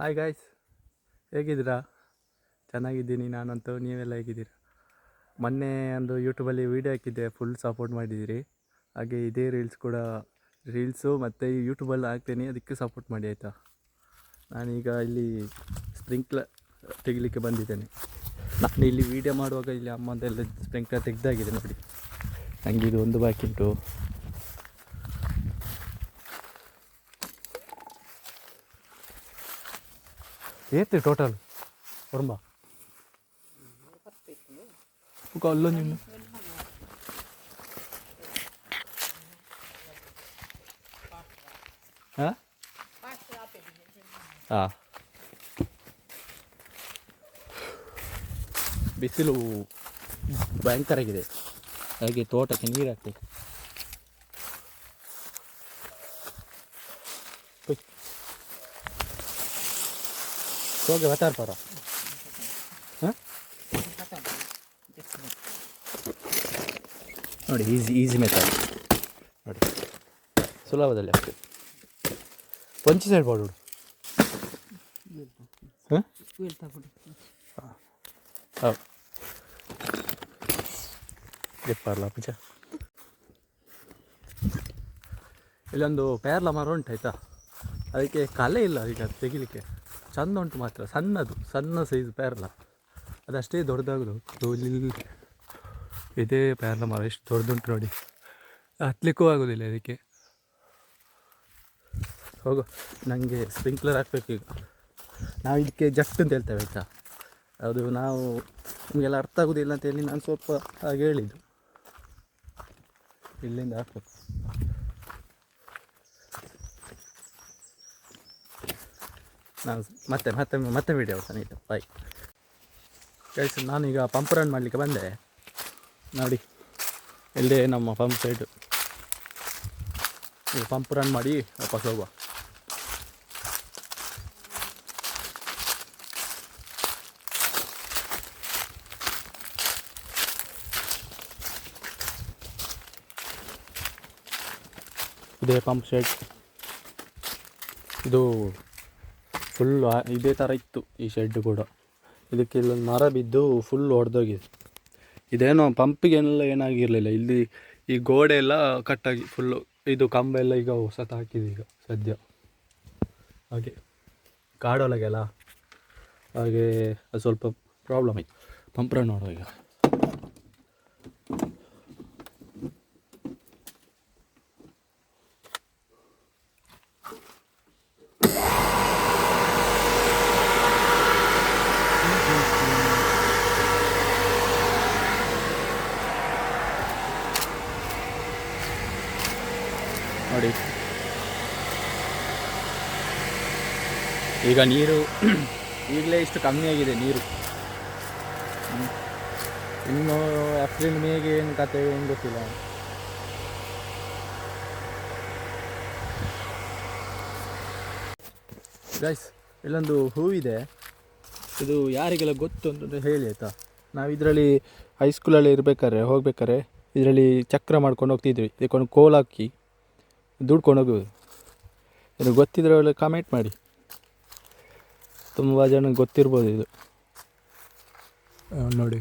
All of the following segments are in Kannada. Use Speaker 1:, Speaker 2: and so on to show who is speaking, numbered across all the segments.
Speaker 1: ಹಾಯ್ ಗಾಯ್ಸ್, ಹೇಗಿದ್ದೀರಾ? ಚೆನ್ನಾಗಿದ್ದೀನಿ ನಾನಂತೂ. ನೀವೆಲ್ಲ ಹೇಗಿದ್ದೀರಾ? ಮೊನ್ನೆ ಒಂದು ಯೂಟ್ಯೂಬಲ್ಲಿ ವೀಡಿಯೋ ಹಾಕಿದ್ದೆ, ಫುಲ್ ಸಪೋರ್ಟ್ ಮಾಡಿದ್ದೀರಿ. ಹಾಗೆ ಇದೇ ರೀಲ್ಸು ಮತ್ತು ಯೂಟ್ಯೂಬಲ್ಲಿ ಹಾಕ್ತೇನೆ, ಅದಕ್ಕೆ ಸಪೋರ್ಟ್ ಮಾಡಿ ಆಯಿತಾ. ನಾನೀಗ ಇಲ್ಲಿ ಸ್ಪ್ರಿಂಕ್ಲರ್ ತೆಗಿಲಿಕ್ಕೆ ಬಂದಿದ್ದೇನೆ. ನಾನು ಇಲ್ಲಿ ವೀಡಿಯೋ ಮಾಡುವಾಗ ಇಲ್ಲಿ ಅಮ್ಮಂದೆಲ್ಲ ಸ್ಪ್ರಿಂಕ್ಲರ್ ತೆಗೆದಾಗಿದೆ ನೋಡಿ. ನನಗೆ ಇದು ಒಂದು ಬಾಕಿ ಉಂಟು. ಏತಿ ಟೋಟಲ್ ಹೊರಂಬ ಅಲ್ಲೊಂದು ಹಾಂ ಹಾಂ ಬಿಸಿಲು ಭಯಂಕರ ಆಗಿದೆ, ಹಾಗೆ ತೋಟಕ್ಕೆ ನೀರು ಹಾಕ್ಬೇಕು. ಹೋಗಿ ಬತ್ತಾರ ಹಾಂ ನೋಡಿ, ಈಸಿ ಮೆಥಡ್ ನೋಡಿ, ಸುಲಭದಲ್ಲಿ ಆಗ್ತದೆ. ಪಂಚಿ ಸೈಡ್ ಬಾಡು ಹಾಂ ಹೌದು ಗೆಪ್ಪಾರಲ್ಲ ಪೂಜ. ಇಲ್ಲೊಂದು ಪೇರ್ಲ ಮರ ಉಂಟು ಆಯಿತಾ, ಅದಕ್ಕೆ ಕಲೆ ಇಲ್ಲ ಈಗ ತೆಗಿಲಿಕ್ಕೆ. ಚಂದ ಉಂಟು ಮಾತ್ರ, ಸಣ್ಣ ಸೈಜ್ ಪೇರ್ಲ, ಅದಷ್ಟೇ ದೊಡ್ಡದಾಗೋದು. ಇದೇ ಪೇರ್ಲ ಮರ ಎಷ್ಟು ದೊಡ್ಡದುಂಟು ನೋಡಿ, ಹತ್ತಲಿಕ್ಕೂ ಆಗೋದಿಲ್ಲ ಇದಕ್ಕೆ. ಹೋಗು, ನನಗೆ ಸ್ಪ್ರಿಂಕ್ಲರ್ ಹಾಕ್ಬೇಕು ಈಗ. ನಾವು ಇದಕ್ಕೆ ಜಸ್ಟ್ ಅಂತ ಹೇಳ್ತೇವೆ ಆಯಿತಾ, ಅದು ನಾವು ನಿಮಗೆಲ್ಲ ಅರ್ಥ ಆಗೋದಿಲ್ಲ ಅಂತೇಳಿ ನಾನು ಸ್ವಲ್ಪ ಹಾಗೆ ಹೇಳಿದ್ದು. ಇಲ್ಲಿಂದ ಹಾಕ್ಬೇಕು. ನಾನು ಮತ್ತೆ ವೀಡಿಯೋ ಆಯ್ತಾ. ಬಾಯ್ ಗೈಸ್, ನಾನೀಗ ಪಂಪ್ ರನ್ ಮಾಡಲಿಕ್ಕೆ ಬಂದೆ ನೋಡಿ. ಇಲ್ಲೇ ನಮ್ಮ ಪಂಪ್ ಸೈಡು. ಈಗ ಪಂಪ್ ರನ್ ಮಾಡಿ ವಾಪಸ್ ಹೋಗುವ. ಇದೇ ಪಂಪ್ ಸೆಟ್. ಇದು ಫುಲ್ ಇದೇ ಥರ ಇತ್ತು ಈ ಶೆಡ್ ಕೂಡ. ಇದಕ್ಕೆ ಇಲ್ಲೊಂದು ಮರ ಬಿದ್ದು ಫುಲ್ ಒಡೆದೋಗಿದೆ. ಇದೇನೋ ಪಂಪಿಗೆಲ್ಲ ಏನಾಗಿರಲಿಲ್ಲ. ಇಲ್ಲಿ ಈ ಗೋಡೆ ಎಲ್ಲ ಕಟ್ಟಾಗಿ ಫುಲ್ಲು, ಇದು ಕಂಬ ಎಲ್ಲ ಈಗ ಹೊಸತು ಹಾಕಿದೆ ಈಗ ಸದ್ಯ. ಹಾಗೆ ಕಾಡೊಳಗೆಲ್ಲ ಹಾಗೆ ಅದು ಸ್ವಲ್ಪ ಪ್ರಾಬ್ಲಮ್ ಆಯಿತು. ಪಂಪ್ರ ನೋಡುವ ಈಗ. ನೋಡಿ, ಈಗ ನೀರು ಈಗಲೇ ಇಷ್ಟು ಕಮ್ಮಿ ಆಗಿದೆ ನೀರು. ಇನ್ನು ಏಪ್ರಿಲ್ ಮೇಗೆ ಏನು ಕತೆ ಏನು ಗೊತ್ತಿಲ್ಲ. ಗೈಸ್, ಇಲ್ಲೊಂದು ಹೂವಿದೆ, ಇದು ಯಾರಿಗೆಲ್ಲ ಗೊತ್ತು ಅಂತ ಹೇಳಿ ಆಯಿತಾ. ನಾವು ಇದರಲ್ಲಿ ಹೈಸ್ಕೂಲಲ್ಲಿ ಹೋಗ್ಬೇಕಾದ್ರೆ ಇದರಲ್ಲಿ ಚಕ್ರ ಮಾಡ್ಕೊಂಡು ಹೋಗ್ತಿದ್ವಿ. ಇದಕ್ಕೊಂದು ಕೋಲ್ ಹಾಕಿ ದುಡ್ಕೊಂಡು ಹೋಗೋದು. ಇದು ಗೊತ್ತಿದ್ರೆ ಒಳ್ಳೆ ಕಮೆಂಟ್ ಮಾಡಿ, ತುಂಬ ಜನಕ್ಕೆ ಗೊತ್ತಿರ್ಬೋದು ಇದು. ನೋಡಿ,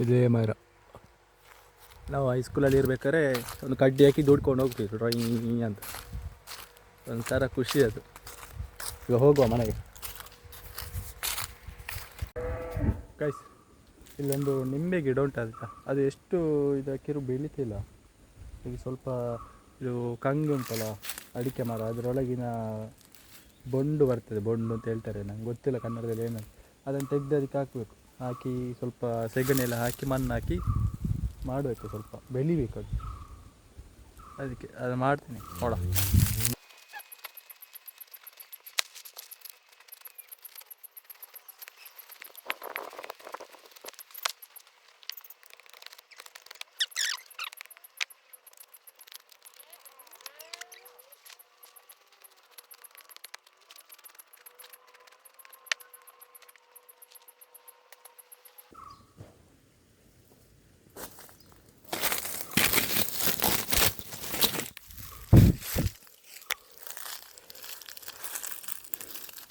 Speaker 1: ಇದೇ ಮರ. ನಾವು ಹೈಸ್ಕೂಲಲ್ಲಿ ಇರ್ಬೇಕಾದ್ರೆ ಒಂದು ಕಡ್ಡಿ ಹಾಕಿ ದುಡ್ಕೊಂಡು ಹೋಗ್ತಿದ್ವಿ ಡ್ರಾಯಿಂಗ್ ಅಂತ. ಒಂಥರ ಖುಷಿ ಅದು. ಈಗ ಹೋಗುವ ಮನೆಗೆ. ಗೈಸ್, ಇಲ್ಲೊಂದು ನಿಂಬೆ ಗಿಡ ಉಂಟಾಯ್ತಾ, ಅದು ಎಷ್ಟು ಇದಕ್ಕಿರು ಬೆಳೀತಿಲ್ಲ. ಈಗ ಸ್ವಲ್ಪ ಇದು ಕಂಗು ಉಂಟಲ್ಲ ಅಡಿಕೆ ಮರ, ಅದರೊಳಗಿನ ಬೊಂಡು ಬರ್ತದೆ, ಬೊಂಡು ಅಂತ ಹೇಳ್ತಾರೆ, ನಂಗೆ ಗೊತ್ತಿಲ್ಲ ಕನ್ನಡದಲ್ಲಿ ಏನಂತ. ಅದನ್ನು ತೆಗೆದು ಅದಕ್ಕೆ ಹಾಕಬೇಕು. ಹಾಕಿ ಸ್ವಲ್ಪ ಸೆಗಣಿ ಎಲ್ಲ ಹಾಕಿ ಮಣ್ಣು ಹಾಕಿ ಮಾಡಬೇಕು, ಸ್ವಲ್ಪ ಬೆಳಿಬೇಕು ಅದು. ಅದಕ್ಕೆ ಅದು ಮಾಡ್ತೀನಿ ನೋಡ.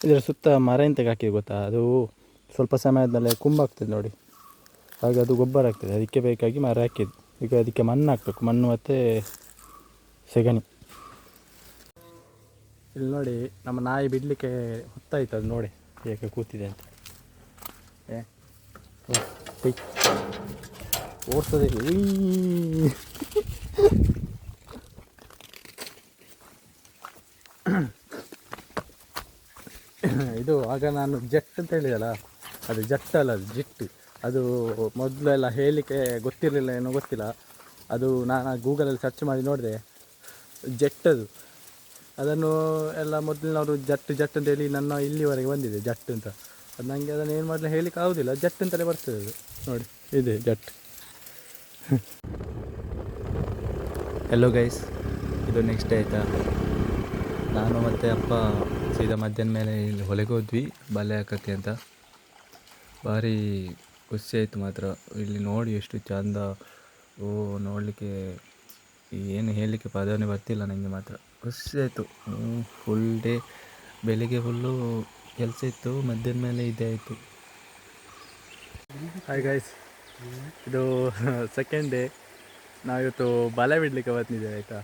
Speaker 1: ಇದರ ಸುತ್ತ ಮರ ಎಂತಕ್ಕೆ ಹಾಕಿದೆ ಗೊತ್ತಾ, ಅದು ಸ್ವಲ್ಪ ಸಮಯದಲ್ಲೇ ಕುಂಬಾಗ್ತದೆ ನೋಡಿ, ಹಾಗೆ ಅದು ಗೊಬ್ಬರ ಆಗ್ತದೆ. ಅದಕ್ಕೆ ಬೇಕಾಗಿ ಮರ ಹಾಕಿದ್ದು. ಈಗ ಅದಕ್ಕೆ ಮಣ್ಣು ಹಾಕಬೇಕು, ಮಣ್ಣು ಮತ್ತು ಸೆಗಣಿ. ಇಲ್ಲಿ ನೋಡಿ ನಮ್ಮ ನಾಯಿ ಬಿಡಲಿಕ್ಕೆ ಹೊತ್ತಾಯ್ತು, ಅದು ನೋಡಿ ಹೇಗೆ ಕೂತಿದೆ ಅಂತ. ಓಡ್ತದೆ. ಇದು ಆಗ ನಾನು ಜಟ್ ಅಂತ ಹೇಳಿದಲ್ಲ, ಅದು ಜಟ್ ಅಲ್ಲ, ಅದು ಜಿಟ್ಟು. ಅದು ಮೊದಲೆಲ್ಲ ಹೇಳಲಿಕ್ಕೆ ಗೊತ್ತಿರಲಿಲ್ಲ, ಏನೋ ಗೊತ್ತಿಲ್ಲ. ಅದು ನಾನು ಗೂಗಲಲ್ಲಿ ಸರ್ಚ್ ಮಾಡಿ ನೋಡಿದೆ, ಜಟ್ ಅದು. ಅದನ್ನು ಎಲ್ಲ ಮೊದಲಿನವರು ಜಟ್ ಜಟ್ ಅಂತೇಳಿ ನನ್ನ ಇಲ್ಲಿವರೆಗೆ ಬಂದಿದೆ ಜಟ್ ಅಂತ. ಅದು ನನಗೆ ಅದನ್ನು ಏನು ಮಾಡಲಿ ಹೇಳಲಿಕ್ಕೆ ಆಗೋದಿಲ್ಲ, ಜಟ್ ಅಂತಲೇ ಬರ್ತದೆ ಅದು. ನೋಡಿ ಇದೆ ಜಟ್. ಹೆಲೋ ಗೈಸ್, ಇದು ನೆಕ್ಸ್ಟ್ ಡೇ ಆಯಿತಾ. ನಾನು ಮತ್ತು ಅಪ್ಪ ಸೀದಾ ಮಧ್ಯಾಹ್ನ ಮೇಲೆ ಇಲ್ಲಿ ಹೊಳೆಗೆ ಹೋದ್ವಿ ಬಲೆ ಹಾಕೋಕ್ಕೆ ಅಂತ. ಭಾರಿ ಖುಷಿ ಆಯಿತು ಮಾತ್ರ. ಇಲ್ಲಿ ನೋಡಿ ಎಷ್ಟು ಚಂದ, ಓ ನೋಡಲಿಕ್ಕೆ ಏನು ಹೇಳಲಿಕ್ಕೆ ಪದವೇ ಬರ್ತಿಲ್ಲ ನನಗೆ ಮಾತ್ರ. ಖುಷಿ ಆಯಿತು. ಫುಲ್ ಡೇ ಬೆಳಿಗ್ಗೆ ಫುಲ್ಲು ಕೆಲಸ ಇತ್ತು, ಮಧ್ಯಾಹ್ನ ಮೇಲೆ ಇದೇ ಆಯಿತು. ಹಾಯ್ ಗೈಸ್, ಇದು ಸೆಕೆಂಡ್ ಡೇ. ನಾವಿವತ್ತು ಬಲೆ ಬಿಡಲಿಕ್ಕೆ ಬಂದಿದ್ದೇವೆ ಆಯಿತಾ.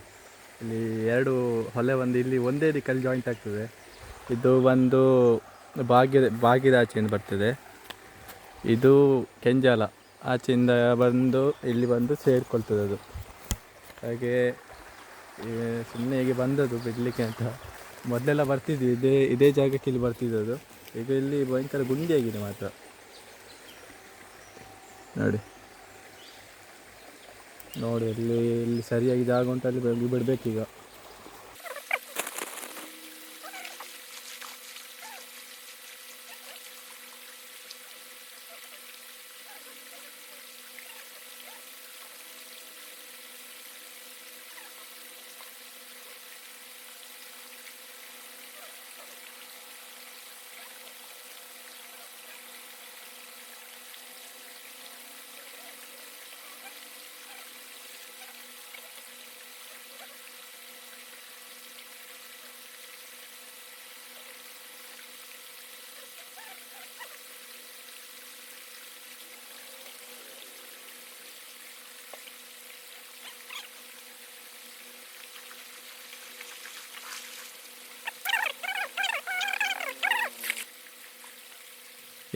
Speaker 1: ಇಲ್ಲಿ 2 ಹೊಲೆ ಒಂದು ಇಲ್ಲಿ ಒಂದೇ ದಿಕ್ಕಲ್ಲಿ ಜಾಯಿಂಟ್ ಆಗ್ತದೆ. ಇದು ಒಂದು ಭಾಗ್ಯದ ಆಚೆಯಿಂದ ಬರ್ತದೆ, ಇದು ಕೆಂಜಾಲ ಆಚೆಯಿಂದ ಬಂದು ಇಲ್ಲಿ ಬಂದು ಸೇರಿಕೊಳ್ತದೆ ಅದು. ಹಾಗೆ ಸುಮ್ಮನೆ ಹೀಗೆ ಬಂದದ್ದು ಬಿಡಲಿಕ್ಕೆ ಅಂತ. ಮೊದಲೆಲ್ಲ ಬರ್ತಿದ್ವಿ ಇದೇ ಜಾಗಕ್ಕೆ ಇಲ್ಲಿ ಬರ್ತಿದ್ದದು. ಈಗ ಇಲ್ಲಿ ಭಯಂಕರ ಗುಂಡಿಯಾಗಿದೆ ಮಾತ್ರ. ನೋಡಿ ಇಲ್ಲಿ ಸರಿಯಾಗಿ ಜಾಗ ಉಂಟು, ಅಲ್ಲಿ ಬಿಡಬೇಕೀಗ.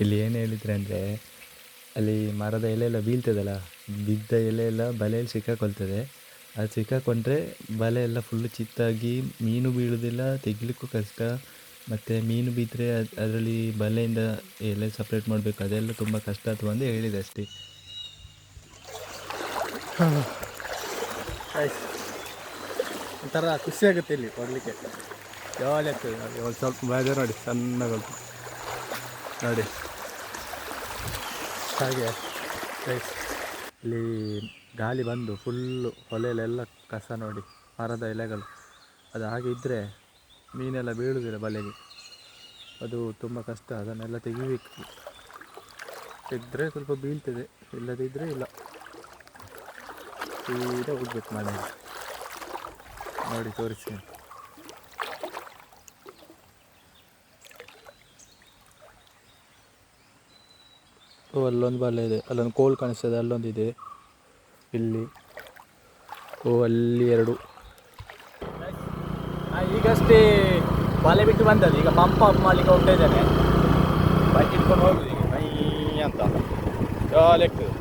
Speaker 1: ಇಲ್ಲಿ ಏನು ಹೇಳಿದ್ರೆ ಅಂದರೆ, ಅಲ್ಲಿ ಮರದ ಎಲೆ ಎಲ್ಲ ಬೀಳ್ತದಲ್ಲ, ಬಿದ್ದ ಎಲೆ ಎಲ್ಲ ಬಲೆಯಲ್ಲಿ ಸಿಕ್ಕಾಕೊಳ್ತದೆ. ಅದು ಸಿಕ್ಕಾಕೊಂಡ್ರೆ ಬಲೆ ಎಲ್ಲ ಫುಲ್ಲು ಚಿತ್ತಾಗಿ ಮೀನು ಬೀಳೋದಿಲ್ಲ, ತೆಗಿಲಿಕ್ಕೂ ಕಷ್ಟ. ಮತ್ತು ಮೀನು ಬಿದ್ದರೆ ಅದರಲ್ಲಿ ಬಲೆಯಿಂದ ಎಲೆ ಸಪ್ರೇಟ್ ಮಾಡಬೇಕು, ಅದೆಲ್ಲ ತುಂಬ ಕಷ್ಟ ಅಥವಾ ಅಂತ ಹೇಳಿದೆ ಅಷ್ಟೇ. ಒಂಥರ ಖುಷಿಯಾಗುತ್ತೆ ಇಲ್ಲಿ ಕೊಡಲಿಕ್ಕೆ, ಜಾಲಿ ಆಗ್ತದೆ. ನೋಡಿ ಒಂದು ಸ್ವಲ್ಪ ಬಾಜ ನೋಡಿ ಸಣ್ಣಗೊಳ್ತು ನೋಡಿ ಹಾಗೆ. ಇಲ್ಲಿ ಗಾಳಿ ಬಂದು ಫುಲ್ಲು ಹೊಲೆಯಲ್ಲೆಲ್ಲ ಕಸ ನೋಡಿ, ಮರದ ಎಲೆಗಳು. ಅದು ಹಾಗೆ ಇದ್ದರೆ ಮೀನೆಲ್ಲ ಬೀಳುವುದಿಲ್ಲ ಬಲೆಗೆ, ಅದು ತುಂಬ ಕಷ್ಟ. ಅದನ್ನೆಲ್ಲ ತೆಗಿಬೇಕು, ತೆಗೆದ್ರೆ ಸ್ವಲ್ಪ ಬೀಳ್ತದೆ, ಇಲ್ಲದಿದ್ದರೆ ಇಲ್ಲ. ಸೀದಾ ಹೋಗ್ಬೇಕು ಮನೆಗೆ. ನೋಡಿ ತೋರಿಸ್ತೀನಿ. ಓ ಅಲ್ಲೊಂದು ಬಲೆ ಇದೆ, ಅಲ್ಲೊಂದು ಕೋಲ್ ಕಾಣಿಸ್ತದೆ, ಅಲ್ಲೊಂದಿದೆ ಇಲ್ಲಿ. ಓ ಅಲ್ಲಿ 2. ಈಗಷ್ಟೇ ಬಲೆ ಬಿಟ್ಟು ಬಂದದ್ದು, ಈಗ ಪಂಪ್ ಅಪ್ ಮಾಡಲಿಕ್ಕೆ ಹೋಗ್ತಾ ಇದ್ದೇನೆ. ಬೈಕ್ ಇಟ್ಕೊಂಡು ಹೋಗುದು ಈಗ ಮೈ ಅಂತ ಜಾಲಿಯಾಗ್ತದೆ.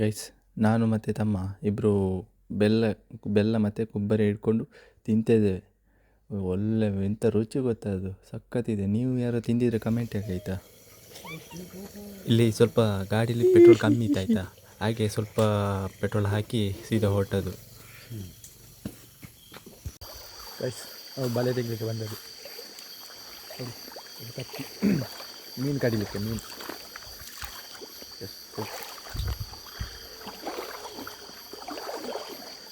Speaker 1: ಗೈಸ್, ನಾನು ಮತ್ತು ತಮ್ಮ ಇಬ್ಬರು ಬೆಲ್ಲ ಮತ್ತು ಕೊಬ್ಬರಿ ಹಿಡ್ಕೊಂಡು ತಿಂತಿದ್ದೇವೆ. ಒಳ್ಳೆ ಎಂಥ ರುಚಿ ಗೊತ್ತದು, ಸಖತ್ತಿದೆ. ನೀವು ಯಾರು ತಿಂದಿದ್ರೆ ಕಮೆಂಟ್ ಹಾಕಿ ಆಯಿತಾ. ಇಲ್ಲಿ ಸ್ವಲ್ಪ ಗಾಡೀಲಿ ಪೆಟ್ರೋಲ್ ಕಮ್ಮಿ ಇತ್ತು ಆಯಿತಾ, ಹಾಗೆ ಸ್ವಲ್ಪ ಪೆಟ್ರೋಲ್ ಹಾಕಿ ಸೀದಾ ಹೊರಟದು. ಗೈಸ್, ಬಲೆ ತೆಗಲಿಕ್ಕೆ ಬಂದದ್ದು, ಮೀನು ಕಡಿಲಿಕ್ಕೆ. ಮೀನು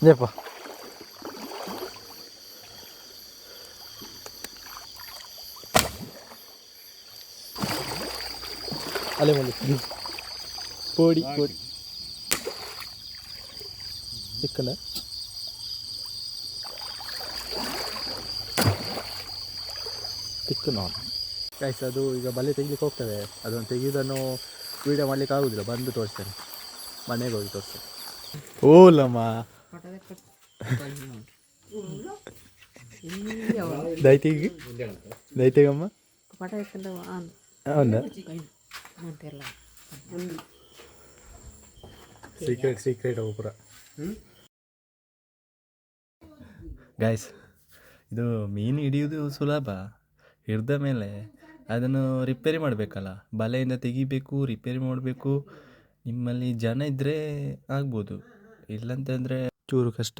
Speaker 1: ಜಪ್ಪ ಅಲೆ ಮಲ್ಲಿ ಪೋಡಿ ಸಿಕ್ಕಲ್ಲ. ತಿಕ್ಕು ನಾವು ಗೈಸ್ ಅದು ಈಗ ಬಲೆ ತೆಗಿಲಿಕ್ಕೆ ಹೋಗ್ತದೆ. ಅದನ್ನು ತೆಗೆಯೋದನ್ನು ವೀಡಿಯೋ ಮಾಡ್ಲಿಕ್ಕೆ ಆಗೋದಿಲ್ಲ, ಬಂದು ತೋರಿಸ್ತೇನೆ, ಮನೆಗೆ ಹೋಗಿ ತೋರಿಸ್ತೇನೆ. ಓಲಮ್ಮ ದೈತಿಗೆ ದೈತಿಗಮ್ಮ అవునా ಸೀಕ್ರೆಟ್ ಅವು ಪೂರ. ಗೈಸ್ ಇದು ಮೀನು ಹಿಡಿಯೋದು ಸುಲಭ, ಹಿಡಿದ ಮೇಲೆ ಅದನ್ನು ರಿಪೇರಿ ಮಾಡಬೇಕಲ್ಲ, ಬಲೆಯಿಂದ ತೆಗಿಬೇಕು, ರಿಪೇರಿ ಮಾಡಬೇಕು. ನಿಮ್ಮಲ್ಲಿ ಜನ ಇದ್ದರೆ ಆಗ್ಬೋದು, ಇಲ್ಲಂತಂದರೆ ಚೂರು ಕಷ್ಟ.